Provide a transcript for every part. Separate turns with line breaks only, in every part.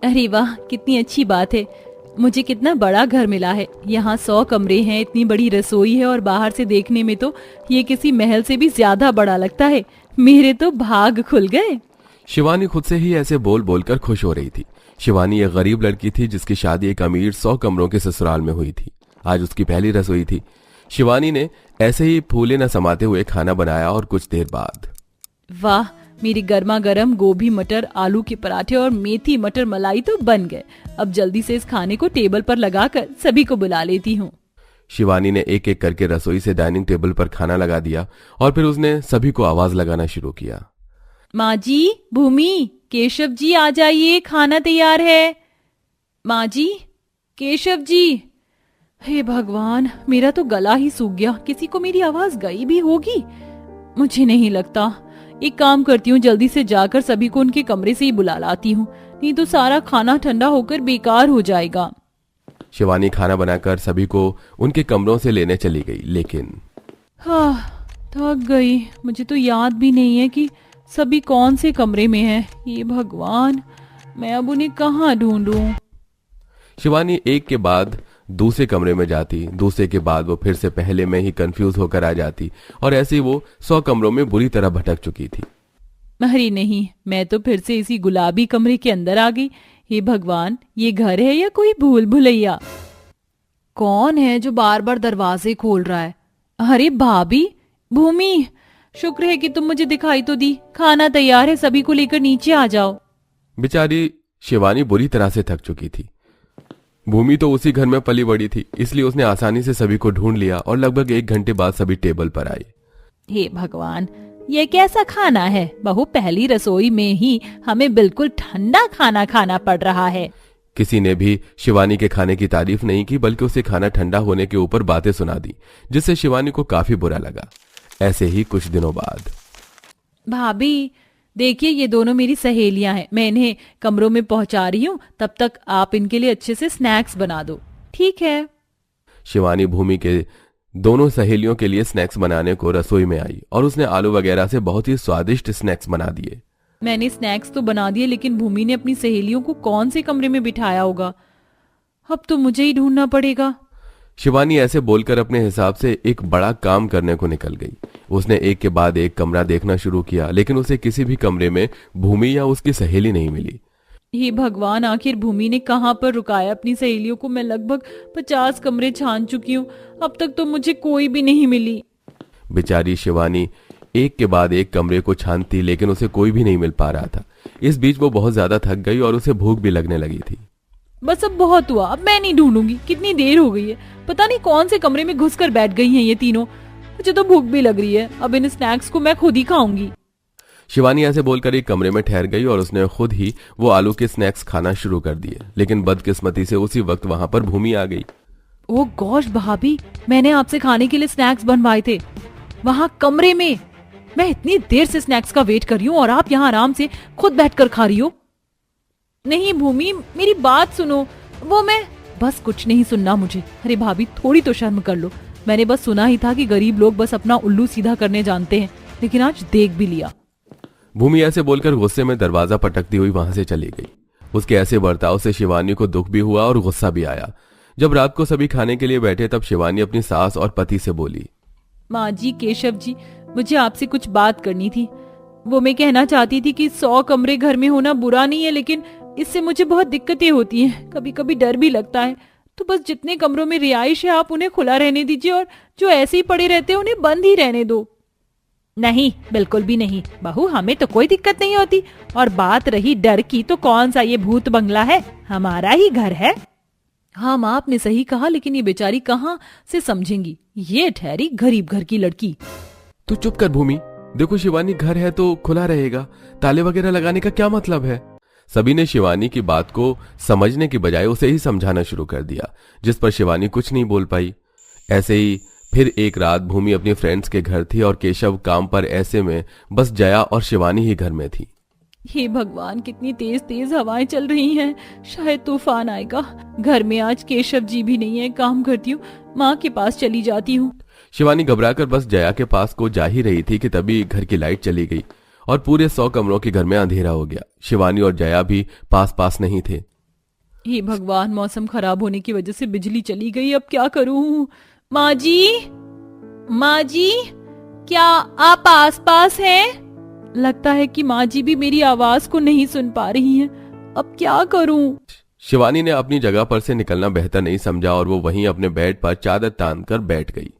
अरे वाह, कितनी अच्छी बात है। मुझे कितना बड़ा घर मिला है। यहाँ 100 कमरे हैं, इतनी बड़ी रसोई है और बाहर से देखने में तो ये किसी महल से भी ज्यादा बड़ा लगता है। मेरे तो भाग खुल गए।
शिवानी खुद से ही ऐसे बोल बोलकर खुश हो रही थी। शिवानी एक गरीब लड़की थी जिसकी शादी एक अमीर 100 कमरों के ससुराल में हुई थी। आज उसकी पहली रसोई थी। शिवानी ने ऐसे ही फूले न समाते हुए खाना बनाया और कुछ देर बाद
वाह, मेरी गर्मा गर्म गोभी मटर आलू के पराठे और मेथी मटर मलाई तो बन गए। अब जल्दी से इस खाने को टेबल पर लगाकर सभी को बुला लेती हूँ।
शिवानी ने एक एक करके रसोई से डाइनिंग टेबल पर खाना लगा दिया और फिर उसने सभी को आवाज लगाना शुरू किया।
माँ जी, भूमि, केशव जी आ जाइए, खाना तैयार है। माँ जी, केशव जी। हे भगवान, मेरा तो गला ही सूख गया। किसी को मेरी आवाज गई भी होगी? मुझे नहीं लगता। एक काम करती हूँ, जल्दी से जाकर सभी को उनके कमरे से ही बुला लाती हूँ, नहीं तो सारा खाना ठंडा होकर बेकार हो जाएगा।
शिवानी खाना बनाकर सभी को उनके कमरों से लेने चली गई, लेकिन
थक गई। मुझे तो याद भी नहीं है कि सभी कौन से कमरे में हैं। ये भगवान, मैं अब उन्हें कहाँ ढूंढूं?
शिवानी एक के बाद दूसरे कमरे में जाती, दूसरे के बाद वो फिर से पहले में ही कंफ्यूज होकर आ जाती और ऐसे ही वो 100 कमरों में बुरी तरह भटक चुकी थी।
अरे नहीं, मैं तो फिर से इसी गुलाबी कमरे के अंदर आ गई। हे भगवान, ये घर है या कोई भूल भुलैया? कौन है जो बार बार दरवाजे खोल रहा है? अरे भाभी, भूमि, शुक्र है कि तुम मुझे दिखाई तो दी। खाना तैयार है, सभी को लेकर नीचे आ जाओ।
बेचारी शिवानी बुरी तरह से थक चुकी थी। भूमि तो उसी घर में पली बड़ी थी, इसलिए उसने आसानी से सभी को ढूंढ लिया और लगभग 1 घंटे बाद सभी टेबल पर आए।
हे भगवान, ये कैसा खाना है? बहू, पहली रसोई में ही हमें बिल्कुल ठंडा खाना खाना पड़ रहा है।
किसी ने भी शिवानी के खाने की तारीफ नहीं की, बल्कि उसे खाना ठंडा होने के ऊपर बातें सुना दी, जिससे शिवानी को काफी बुरा लगा। ऐसे ही कुछ दिनों बाद,
भाभी देखिए, ये दोनों मेरी सहेलियां हैं। मैं इन्हें कमरों में पहुंचा रही हूँ, तब तक आप इनके लिए अच्छे से स्नैक्स बना दो। ठीक है?
शिवानी भूमि के दोनों सहेलियों के लिए स्नैक्स बनाने को रसोई में आई और उसने आलू वगैरह से बहुत ही स्वादिष्ट स्नैक्स बना दिए।
मैंने स्नैक्स तो बना दिए, लेकिन भूमि ने अपनी सहेलियों को कौन से कमरे में बिठाया होगा? अब तो मुझे ही ढूंढना पड़ेगा।
शिवानी ऐसे बोलकर अपने हिसाब से एक बड़ा काम करने को निकल गई। उसने एक के बाद एक कमरा देखना शुरू किया, लेकिन उसे किसी भी कमरे में भूमि या उसकी सहेली नहीं मिली।
हे भगवान, आखिर भूमि ने कहाँ पर रुकाया अपनी सहेलियों को? मैं लगभग 50 कमरे छान चुकी हूँ, अब तक तो मुझे कोई भी नहीं मिली।
बेचारी शिवानी एक के बाद एक कमरे को छानती, लेकिन उसे कोई भी नहीं मिल पा रहा था। इस बीच वो बहुत ज्यादा थक गई और उसे भूख भी लगने लगी थी।
बस अब बहुत हुआ, अब मैं नहीं ढूंढूंगी। कितनी देर हो गई है, पता नहीं कौन से कमरे में घुसकर बैठ गई हैं ये तीनों। मुझे तो भूख भी लग रही है, अब इन स्नैक्स को मैं खुद ही खाऊंगी।
शिवानी ऐसे बोलकर एक कमरे में ठहर गई और उसने खुद ही वो आलू के स्नैक्स खाना शुरू कर दिए, लेकिन बदकिस्मती से उसी वक्त वहां पर भूमि आ गई।
ओह गॉश भाभी, मैंने आपसे खाने के लिए स्नैक्स बनवाए थे वहाँ कमरे में। मैं इतनी देर से स्नैक्स का वेट कर रही हूँ और आप यहाँ आराम से खुद बैठकर खा रही हो। नहीं भूमि, मेरी बात सुनो। वो मैं बस कुछ नहीं सुनना मुझे। अरे भाभी, थोड़ी तो शर्म कर लो। मैंने बस सुना ही था कि गरीब लोग बस अपना उल्लू सीधा करने जानते हैं, लेकिन आज देख भी लिया।
भूमि ऐसे बोलकर गुस्से में दरवाजा पटकती हुई वहां से चली गई। उसके ऐसे बर्ताव से शिवानी को दुख भी हुआ और गुस्सा भी आया। जब रात को सभी खाने के लिए बैठे तब शिवानी अपनी सास और पति से बोली,
माँ जी, केशव जी, मुझे आपसे कुछ बात करनी थी। वो मैं कहना चाहती थी कि 100 कमरे घर में होना बुरा नहीं है, लेकिन इससे मुझे बहुत दिक्कतें होती हैं। कभी कभी डर भी लगता है। तो बस जितने कमरों में रिहाइश है आप उन्हें खुला रहने दीजिए और जो ऐसे ही पड़े रहते हैं उन्हें बंद ही रहने दो। नहीं, बिल्कुल भी नहीं बहू, हमें तो कोई दिक्कत नहीं होती। और बात रही डर की, तो कौन सा ये भूत बंगला है, हमारा ही घर है। हाँ माँ, आपने सही कहा, लेकिन ये बेचारी कहाँ से समझेंगी। ये ठहरी गरीब घर की लड़की।
तू चुप कर भूमि, देखो शिवानी घर है तो खुला रहेगा, ताले वगैरह लगाने का क्या मतलब है? सभी ने शिवानी की बात को समझने की बजाय उसे ही समझाना शुरू कर दिया, जिस पर शिवानी कुछ नहीं बोल पाई। ऐसे ही फिर एक रात भूमि अपनी फ्रेंड्स के घर थी और केशव काम पर। ऐसे में बस जया और शिवानी ही घर में थी।
हे भगवान, कितनी तेज तेज हवाएं चल रही हैं, शायद तूफान आएगा। घर में आज केशव जी भी नहीं है। काम करती हूँ, माँ के पास चली जाती हूँ।
शिवानी घबराकर बस जया के पास को जा ही रही थी कि तभी घर की लाइट चली गई और पूरे 100 कमरों के घर में अंधेरा हो गया। शिवानी और जया भी पास पास नहीं थे।
हे भगवान, मौसम खराब होने की वजह से बिजली चली गई, अब क्या करूं? माँ जी, माँ जी, क्या आप आस पास हैं? लगता है कि माँ जी भी मेरी आवाज को नहीं सुन पा रही हैं। अब क्या करूं?
शिवानी ने अपनी जगह पर से निकलना बेहतर नहीं समझा और वो वहीं अपने बेड पर चादर तान कर बैठ गई।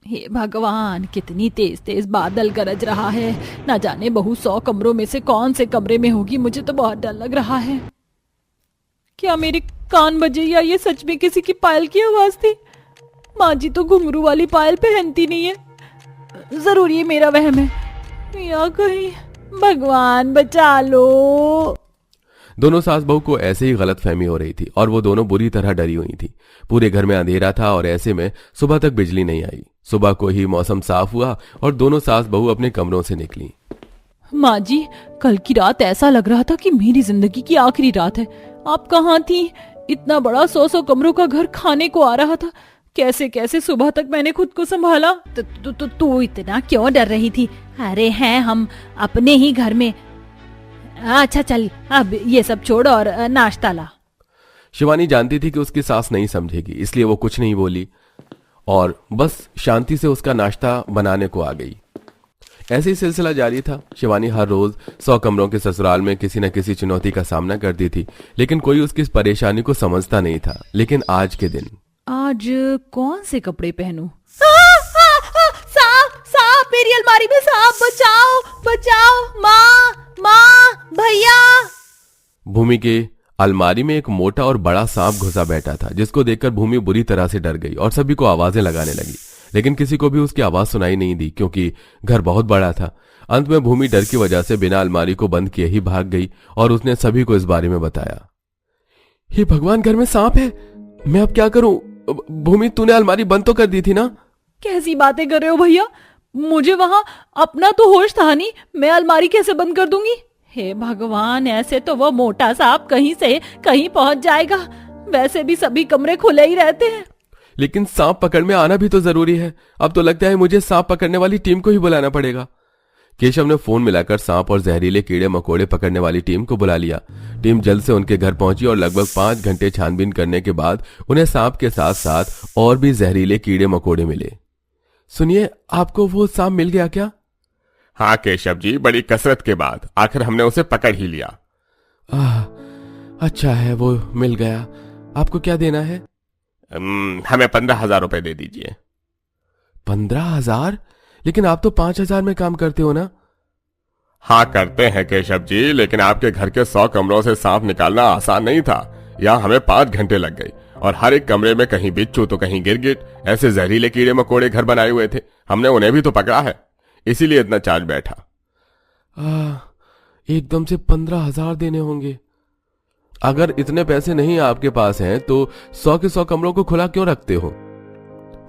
हे भगवान, कितनी तेज तेज बादल गरज रहा है। ना जाने बहू 100 कमरों में से कौन से कमरे में होगी। मुझे तो बहुत डर लग रहा है। क्या मेरे कान बजे या ये सच में किसी की पायल की आवाज थी? माँ जी तो घुंघरू वाली पायल पहनती नहीं है। जरूर ये मेरा वहम है या कहीं। भगवान बचा लो।
दोनों सास बहू को ऐसे ही गलतफहमी हो रही थी और वो दोनों बुरी तरह डरी हुई थी। पूरे घर में अंधेरा था और ऐसे में सुबह तक बिजली नहीं आई। सुबह को ही मौसम साफ हुआ और दोनों सास बहू अपने कमरों से निकली।
माँ जी, कल की रात ऐसा लग रहा था कि मेरी जिंदगी की आखिरी रात है। आप कहाँ थी? इतना बड़ा 100 कमरों का घर खाने को आ रहा था। कैसे कैसे सुबह तक मैंने खुद को संभाला।
तू इतना क्यों डर रही थी? अरे हैं हम अपने ही घर में। अच्छा चल, अब ये सब छोड़ और नाश्ता ला।
शिवानी जानती थी कि उसकी सास नहीं समझेगी, इसलिए वो कुछ नहीं बोली और बस शांति से उसका नाश्ता बनाने को आ गई। ऐसे ही सिलसिला जारी था। शिवानी हर रोज 100 कमरों के ससुराल में किसी न किसी चुनौती का सामना करती थी, लेकिन कोई उसकी इस परेशानी को समझता नहीं था। लेकिन आज के दिन,
आज कौन से कपड़े पहनूं?
सांप, सांप, मेरी अलमारी में सांप, बचाओ बचाओ, माँ भैया।
भूमि के अलमारी में एक मोटा और बड़ा सांप घुसा बैठा था, जिसको देखकर भूमि बुरी तरह से डर गई और सभी को आवाजें लगाने लगी। लेकिन किसी को भी उसकी आवाज सुनाई नहीं दी क्योंकि घर बहुत बड़ा था। अंत में भूमि डर की वजह से बिना अलमारी को बंद किए ही भाग गई और उसने सभी को इस बारे में बताया। हे भगवान, घर में सांप है, मैं अब क्या करूं? भूमि, तूने अलमारी बंद तो कर दी थी ना?
कैसी बातें कर रहे हो भैया? मुझे वहां अपना तो होश था नहीं, मैं अलमारी कैसे बंद कर दूंगी? हे भगवान, ऐसे तो वो मोटा सांप कहीं से कहीं पहुंच जाएगा। वैसे भी सभी कमरे खुले ही रहते हैं।
लेकिन सांप पकड़ में आना भी तो जरूरी है। अब तो लगता है मुझे सांप पकड़ने वाली टीम को ही बुलाना पड़ेगा। केशव ने फोन मिलाकर सांप और जहरीले कीड़े मकोड़े पकड़ने वाली टीम को बुला लिया। टीम जल्द से उनके घर पहुंची और लगभग 5 घंटे छानबीन करने के बाद उन्हें सांप के साथ साथ और भी जहरीले कीड़े मकोड़े मिले। सुनिए, आपको वो सांप मिल गया क्या?
हाँ केशव जी, बड़ी कसरत के बाद आखिर हमने उसे पकड़ ही लिया।
अच्छा है, वो मिल गया। आपको क्या देना है?
हमें 15,000 रुपए दे दीजिए।
15,000? लेकिन आप तो 5,000 में काम करते हो ना?
हाँ करते हैं केशव जी, लेकिन आपके घर के 100 कमरों से सांप निकालना आसान नहीं था। यहाँ हमें 5 घंटे लग गए और हर एक कमरे में कहीं बिच्छू तो कहीं गिरगिट, ऐसे जहरीले कीड़े मकोड़े घर बनाए हुए थे। हमने उन्हें भी तो पकड़ा है, इसीलिए इतना चार्ज बैठा।
एकदम से 15,000 देने होंगे। अगर इतने पैसे नहीं आपके पास हैं तो 100 के 100 कमरों को खुला क्यों रखते हो?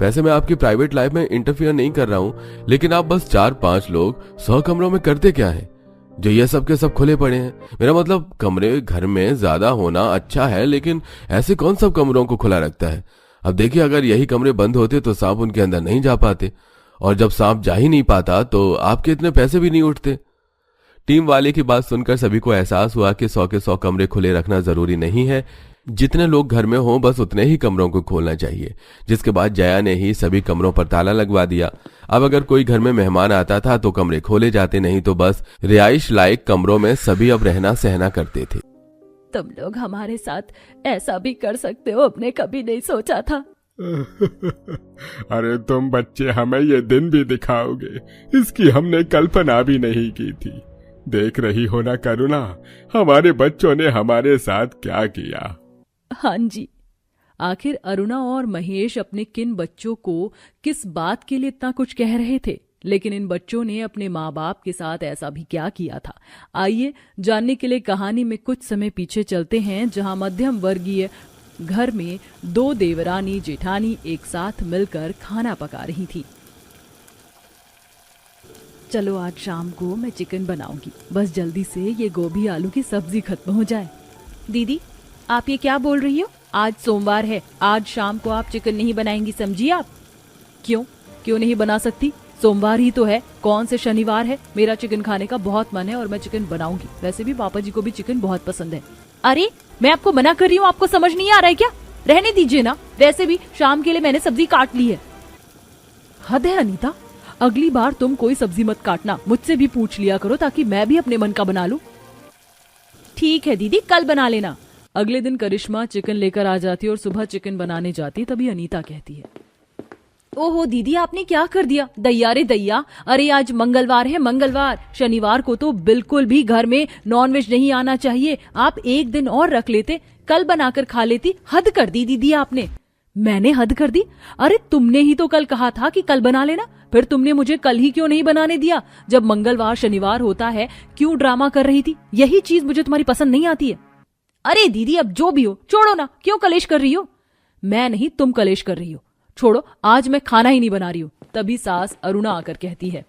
वैसे मैं आपकी प्राइवेट लाइफ में इंटरफियर नहीं कर रहा हूं, लेकिन आप बस 4-5 लोग 100 कमरों में करते क्या है जो ये सब के सब खुले पड़े हैं? मेरा मतलब, कमरे घर में ज्यादा होना अच्छा है, लेकिन ऐसे कौन सब कमरों को खुला रखता है? अब देखिए, अगर यही कमरे बंद होते तो सांप उनके अंदर नहीं जा पाते, और जब सांप जा ही नहीं पाता तो आपके इतने पैसे भी नहीं उठते। टीम वाले की बात सुनकर सभी को एहसास हुआ कि 100 के 100 कमरे खुले रखना जरूरी नहीं है। जितने लोग घर में हों बस उतने ही कमरों को खोलना चाहिए। जिसके बाद जया ने ही सभी कमरों पर ताला लगवा दिया। अब अगर कोई घर में मेहमान आता था तो कमरे खोले जाते, नहीं तो बस रिहाइश लायक कमरों में सभी अब रहना सहना करते थे।
तुम लोग हमारे साथ ऐसा भी कर सकते हो, अपने कभी नहीं सोचा था।
अरे तुम बच्चे हमें ये दिन भी दिखाओगे, इसकी हमने कल्पना भी नहीं की थी। देख रही हो ना करुणा, हमारे बच्चों ने हमारे साथ क्या किया।
हाँ जी, आखिर अरुणा और महेश अपने किन बच्चों को किस बात के लिए इतना कुछ कह रहे थे, लेकिन इन बच्चों ने अपने माँ बाप के साथ ऐसा भी क्या किया था? आइए जानने के लिए कहानी में कुछ समय पीछे चलते हैं, जहां मध्यम वर्गीय घर में 2 देवरानी जेठानी एक साथ मिलकर खाना पका रही थी। चलो आज शाम को मैं चिकन बनाऊंगी, बस जल्दी से ये गोभी आलू की सब्जी खत्म हो जाए। दीदी, आप ये क्या बोल रही हो? आज सोमवार है, आज शाम को आप चिकन नहीं बनाएंगी, समझिए आप? क्यों नहीं बना सकती? सोमवार ही तो है, कौन से शनिवार है। मेरा चिकन खाने का बहुत मन है और मैं चिकन बनाऊंगी। वैसे भी पापा जी को भी चिकन बहुत पसंद है। अरे मैं आपको मना कर रही हूँ, आपको समझ नहीं आ रहा है क्या? रहने दीजिए ना, वैसे भी शाम के लिए मैंने सब्जी काट ली है। हद है अनीता, अगली बार तुम कोई सब्जी मत काटना, मुझसे भी पूछ लिया करो ताकि मैं भी अपने मन का बना लूं। ठीक है दीदी, कल बना लेना। अगले दिन करिश्मा चिकन लेकर आ जाती और सुबह चिकन बनाने जाती, तभी अनीता कहती है, ओहो दीदी आपने क्या कर दिया? दैया रे दैया, अरे आज मंगलवार है, मंगलवार, शनिवार को तो बिल्कुल भी घर में नॉनवेज नहीं आना चाहिए। आप एक दिन और रख लेते, कल बनाकर खा लेती। हद कर दी दीदी आपने। मैंने हद कर दी? अरे तुमने ही तो कल कहा था कि कल बना लेना, फिर तुमने मुझे कल ही क्यों नहीं बनाने दिया? जब मंगलवार शनिवार होता है क्यों ड्रामा कर रही थी? यही चीज मुझे तुम्हारी पसंद नहीं आती है। अरे दीदी अब जो भी हो छोड़ो ना, क्यों कलेश कर रही हो? मैं नहीं, तुम कलेश कर रही हो। छोड़ो, आज मैं खाना ही नहीं बना रही हूँ। तभी सास अरुणा आकर कहती है,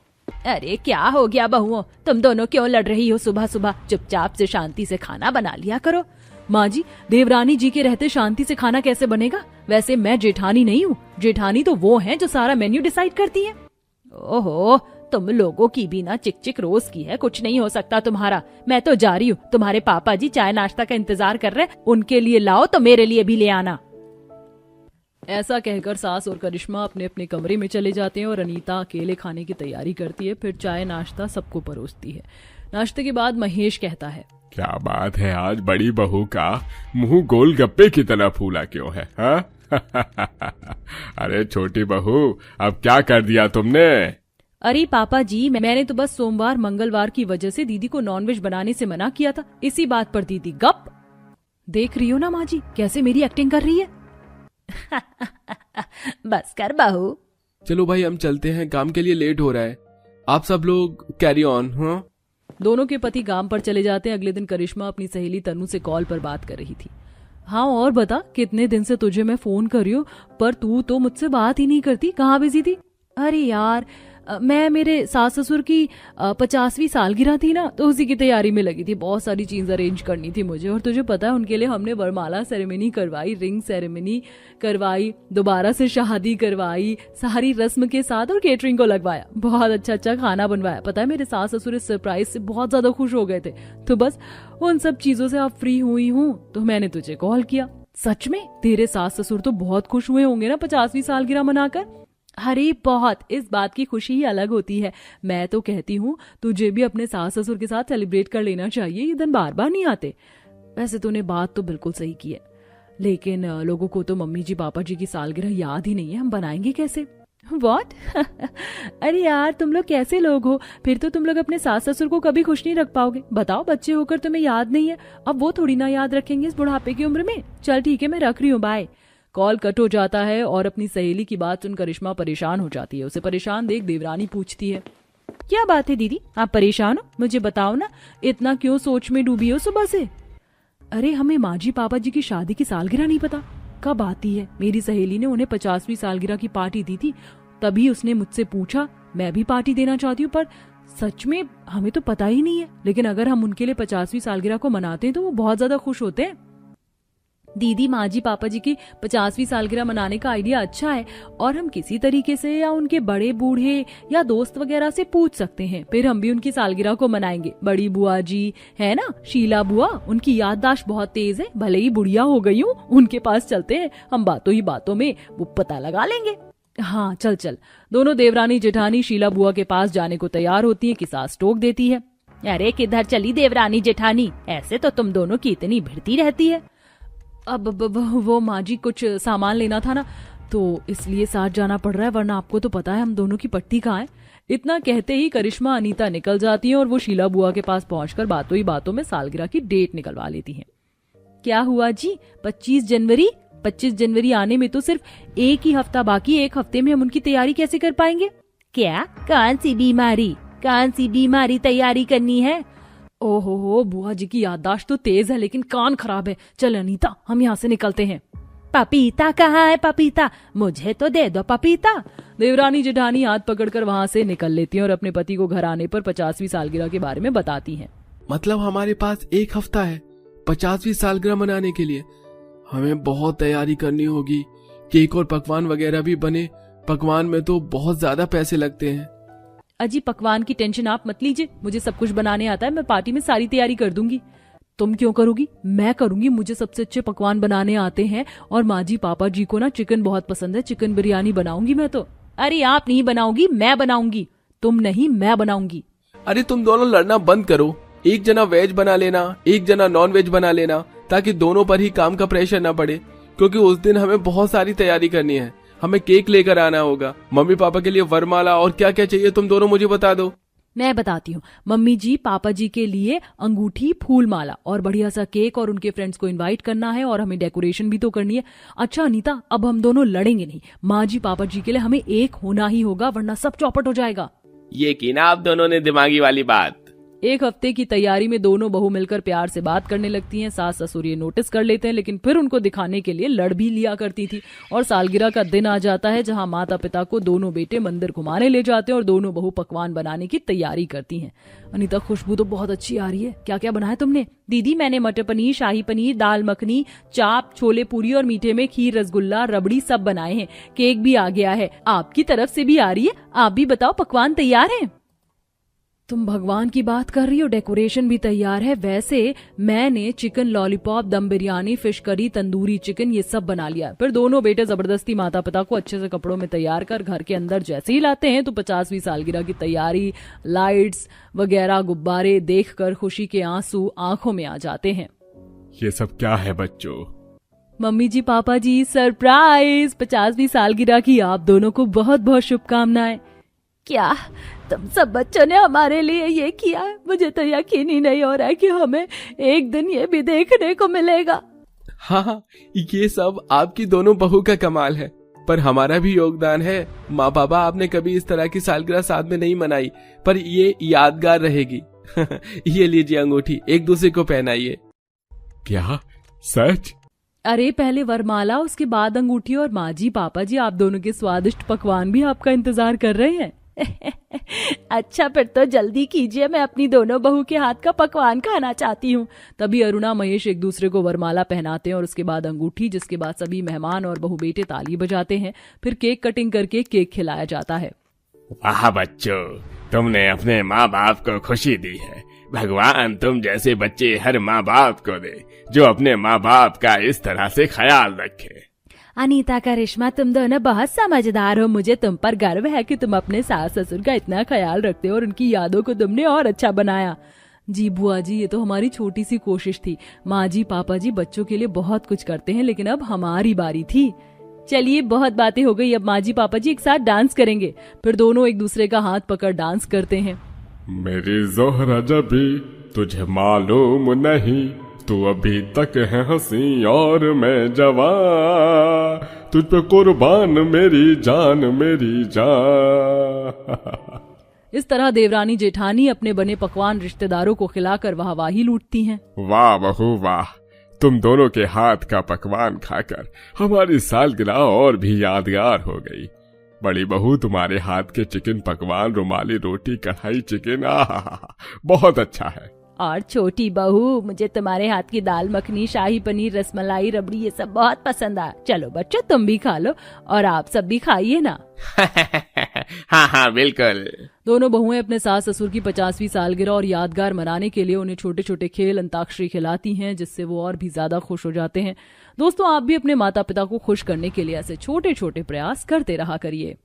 अरे क्या हो गया बहुओं, तुम दोनों क्यों लड़ रही हो सुबह सुबह? चुपचाप से शांति से खाना बना लिया करो। माँ जी, देवरानी जी के रहते शांति से खाना कैसे बनेगा? वैसे मैं जेठानी नहीं हूँ, जेठानी तो वो हैं जो सारा मेन्यू डिसाइड करती है। ओहो, तुम लोगों की भी ना चिक चिक रोज की है, कुछ नहीं हो सकता तुम्हारा। मैं तो जा रही हूँ, तुम्हारे पापा जी चाय नाश्ता का इंतजार कर रहे, उनके लिए लाओ तो मेरे लिए भी ले आना। ऐसा कहकर सास और करिश्मा अपने अपने कमरे में चले जाते हैं और अनीता अकेले खाने की तैयारी करती है। फिर चाय नाश्ता सबको परोसती है। नाश्ते के बाद महेश कहता है,
क्या बात है, आज बड़ी बहू का मुंह गोलगप्पे की तरह फूला क्यों है, हाँ? अरे छोटी बहू, अब क्या कर दिया तुमने?
अरे पापा जी, मैंने तो बस सोमवार मंगलवार की वजह से दीदी को नॉनवेज बनाने से मना किया था, इसी बात पर दीदी गप। देख रही हो ना माँ जी, कैसे मेरी एक्टिंग कर रही है।
बस कर बहू।
चलो भाई हम चलते हैं, काम के लिए लेट हो रहा है। आप सब लोग कैरी ऑन। हाँ,
दोनों के पति काम पर चले जाते हैं। अगले दिन करिश्मा अपनी सहेली तनु से कॉल पर बात कर रही थी। हाँ और बता, कितने दिन से तुझे मैं फोन कर रही हूँ पर तू तो मुझसे बात ही नहीं करती, कहाँ बिजी थी? अरे यार, मैं मेरे सास ससुर की 50वीं सालगिरह थी ना, तो उसी की तैयारी में लगी थी। बहुत सारी चीज अरेंज करनी थी मुझे, और तुझे पता है उनके लिए हमने वरमाला सेरेमनी करवाई, रिंग सेरेमनी करवाई, दोबारा से शादी करवाई, सारी रस्म के साथ, और केटरिंग को लगवाया। बहुत अच्छा अच्छा खाना बनवाया। पता है मेरे सास ससुर इस सरप्राइज से बहुत ज्यादा खुश हो गए थे। तो बस उन सब चीजों से अब फ्री हुई हूँ तो मैंने तुझे कॉल किया। सच में तेरे सास ससुर तो बहुत खुश हुए होंगे ना 50वीं सालगिरह मनाकर? अरे बहुत, इस बात की खुशी ही अलग होती है। मैं तो कहती हूँ तुझे भी अपने सास ससुर के साथ सेलिब्रेट कर लेना चाहिए, ये दिन बार बार नहीं आते। वैसे तूने बात तो बिल्कुल सही की है, लेकिन लोगों को तो मम्मी जी पापा जी की सालगिरह याद ही नहीं है, हम बनाएंगे कैसे? व्हाट? अरे यार तुम लोग कैसे लोग हो, फिर तो तुम लोग अपने सास ससुर को कभी खुश नहीं रख पाओगे। बताओ, बच्चे होकर तुम्हें याद नहीं है, अब वो थोड़ी ना याद रखेंगे इस बुढ़ापे की उम्र में। चल ठीक है, मैं रख रही हूँ, बाय। कॉल कट हो जाता है और अपनी सहेली की बात सुन करिश्मा परेशान हो जाती है। उसे परेशान देख देवरानी पूछती है, क्या बात है दीदी, आप परेशान हो? मुझे बताओ ना, इतना क्यों सोच में डूबी हो सुबह से? अरे हमें माँ जी पापा जी की शादी की सालगिरह नहीं पता, कब आती है? मेरी सहेली ने उन्हें 50वीं सालगिरह की पार्टी दी थी, तभी उसने मुझसे पूछा। मैं भी पार्टी देना चाहती हूँ, पर सच में हमें तो पता ही नहीं है। लेकिन अगर हम उनके लिए 50वीं सालगिरह को मनाते हैं तो वो बहुत ज्यादा खुश होते हैं। दीदी, माँ जी पापा जी की 50वीं सालगिरह मनाने का आइडिया अच्छा है, और हम किसी तरीके से या उनके बड़े बूढ़े या दोस्त वगैरह से पूछ सकते हैं, फिर हम भी उनकी सालगिरह को मनाएंगे। बड़ी बुआ जी है ना, शीला बुआ, उनकी याददाश्त बहुत तेज है, भले ही बुढ़िया हो गई हूँ, उनके पास चलते हैं, हम बातों ही बातों में वो पता लगा लेंगे। हाँ चल चल। दोनों देवरानी जेठानी शीला बुआ के पास जाने को तैयार होती है कि सास टोक देती है,
अरे किधर चली देवरानी जेठानी, ऐसे तो तुम दोनों की इतनी भिड़ती रहती है।
अब वो माँ जी कुछ सामान लेना था ना, तो इसलिए साथ जाना पड़ रहा है, वरना आपको तो पता है हम दोनों की पट्टी कहाँ है। इतना कहते ही करिश्मा अनीता निकल जाती है और वो शीला बुआ के पास पहुंचकर बातों ही बातों में सालगिरह की डेट निकलवा लेती हैं। क्या हुआ जी, 25 जनवरी आने में तो सिर्फ एक ही हफ्ता बाकी, एक हफ्ते में हम उनकी तैयारी कैसे कर पाएंगे?
क्या, कौन सी बीमारी तैयारी करनी है?
ओहो, बुआ जी की याददाश्त तो तेज है लेकिन कान खराब है। चल अनीता, हम यहाँ से निकलते हैं।
पपीता कहाँ है? पपीता मुझे तो दे दो पपीता।
देवरानी जेठानी हाथ पकड़कर वहाँ से निकल लेती हैं और अपने पति को घर आने पर 50वीं सालगिरह के बारे में बताती हैं।
मतलब हमारे पास एक हफ्ता है 50वीं सालगिरह मनाने के लिए, हमें बहुत तैयारी करनी होगी, केक और पकवान वगैरह भी बने। पकवान में तो बहुत ज्यादा पैसे लगते हैं।
अजी पकवान की टेंशन आप मत लीजिए, मुझे सब कुछ बनाने आता है, मैं पार्टी में सारी तैयारी कर दूंगी। तुम क्यों करोगी? मैं करूंगी, मुझे सबसे अच्छे पकवान बनाने आते हैं और माँ जी पापा जी को ना चिकन बहुत पसंद है, चिकन बिरयानी बनाऊंगी मैं तो। अरे आप नहीं बनाओगी, मैं बनाऊंगी। तुम नहीं, मैं बनाऊंगी।
अरे तुम दोनों लड़ना बंद करो, एक जना वेज बना लेना, एक जना नॉन वेज बना लेना, ताकि दोनों पर ही काम का प्रेशर ना पड़े, क्योंकि उस दिन हमें बहुत सारी तैयारी करनी है। हमें केक लेकर आना होगा, मम्मी पापा के लिए वरमाला और क्या क्या चाहिए तुम दोनों मुझे बता दो।
मैं बताती हूँ। मम्मी जी पापा जी के लिए अंगूठी, फूल माला और बढ़िया सा केक, और उनके फ्रेंड्स को इनवाइट करना है, और हमें डेकोरेशन भी तो करनी है। अच्छा अनीता, अब हम दोनों लड़ेंगे नहीं, माँ जी पापा जी के लिए हमें एक होना ही होगा, वरना सब चौपट हो जाएगा।
ये की ना आप दोनों ने दिमागी वाली बात।
एक हफ्ते की तैयारी में दोनों बहू मिलकर प्यार से बात करने लगती हैं। सास ससुर ये नोटिस कर लेते हैं, लेकिन फिर उनको दिखाने के लिए लड़ भी लिया करती थी। और सालगिरह का दिन आ जाता है, जहां माता पिता को दोनों बेटे मंदिर घुमाने ले जाते हैं और दोनों बहू पकवान बनाने की तैयारी करती हैं। अनीता, खुशबू तो बहुत अच्छी आ रही है, क्या क्या बनाया तुमने? दीदी मैंने मटर पनीर, शाही पनीर, दाल मखनी, चाप, छोले पूरी और मीठे में खीर, रसगुल्ला, रबड़ी सब बनाए हैं। केक भी आ गया है, आपकी तरफ से भी आ रही है। आप भी बताओ, पकवान तैयार है? तुम भगवान की बात कर रही हो, डेकोरेशन भी तैयार है। वैसे मैंने चिकन लॉलीपॉप, दम biryani, fish curry, tandoori chicken ये सब बना लिया। फिर दोनों बेटे जबरदस्ती माता पिता को अच्छे से कपड़ों में तैयार कर घर के अंदर जैसे ही लाते हैं तो 50वीं सालगिरह की तैयारी, लाइट्स वगैरह, गुब्बारे देखकर खुशी के आंसू आंखों में आ जाते हैं।
ये सब क्या है बच्चों?
मम्मी जी पापा जी, सरप्राइज! 50वीं सालगिरह की आप दोनों को बहुत बहुत शुभकामनाएं।
क्या तुम सब बच्चों ने हमारे लिए ये किया? मुझे तो यकीन ही नहीं हो रहा है कि हमें एक दिन ये भी देखने को मिलेगा।
हाँ, ये सब आपकी दोनों बहू का कमाल है, पर हमारा भी योगदान है। माँ पापा, आपने कभी इस तरह की सालगिरह साथ में नहीं मनाई, पर ये यादगार रहेगी। ये लीजिए अंगूठी, एक दूसरे को पहनाइए।
क्या सच?
अरे पहले वरमाला, उसके बाद अंगूठी, और माँ जी पापा जी आप दोनों के स्वादिष्ट पकवान भी आपका इंतजार कर रहे हैं।
अच्छा फिर तो जल्दी कीजिए, मैं अपनी दोनों बहू के हाथ का पकवान खाना चाहती हूँ।
तभी अरुणा महेश एक दूसरे को वरमाला पहनाते हैं और उसके बाद अंगूठी, जिसके बाद सभी मेहमान और बहू बेटे ताली बजाते हैं। फिर केक कटिंग करके केक खिलाया जाता है।
वाह बच्चों, तुमने अपने माँ बाप को खुशी दी है। भगवान तुम जैसे बच्चे हर माँ बाप को दे, जो अपने माँ बाप का इस तरह से ख्याल रखे।
अनीता, करिश्मा, तुम दोनों बहुत समझदार हो। मुझे तुम पर गर्व है कि तुम अपने सास ससुर का इतना ख्याल रखते हो और उनकी यादों को तुमने और अच्छा बनाया।
जी बुआ जी, ये तो हमारी छोटी सी कोशिश थी। माँ जी पापा जी बच्चों के लिए बहुत कुछ करते हैं, लेकिन अब हमारी बारी थी। चलिए बहुत बातें हो गई, अब माँ जी पापा जी एक साथ डांस करेंगे। फिर दोनों एक दूसरे का हाथ पकड़ डांस करते हैं।
मेरी जोहरा जबी तुझे मालूम नहीं, तू अभी तक है हंसी और मैं जवान, तुझ पे कुर्बान मेरी जान मेरी जान।
इस तरह देवरानी जेठानी अपने बने पकवान रिश्तेदारों को खिलाकर वाहवाही लूटती हैं।
वाह बहू वाह, तुम दोनों के हाथ का पकवान खाकर हमारी सालगिरह और भी यादगार हो गई। बड़ी बहू, तुम्हारे हाथ के चिकन पकवान, रुमाली रोटी, कढ़ाई चिकन, आहा बहुत अच्छा है।
और छोटी बहू, मुझे तुम्हारे हाथ की दाल मखनी, शाही पनीर, रसमलाई, रबड़ी ये सब बहुत पसंद आया। चलो बच्चों, तुम भी खा लो और आप सब भी खाइए ना।
हाँ हाँ बिल्कुल।
दोनों बहुएं अपने सास ससुर की 50वीं सालगिरह और यादगार मनाने के लिए उन्हें छोटे छोटे खेल, अंताक्षरी खिलाती हैं, जिससे वो और भी ज्यादा खुश हो जाते हैं। दोस्तों, आप भी अपने माता पिता को खुश करने के लिए ऐसे छोटे छोटे प्रयास करते रहा करिए।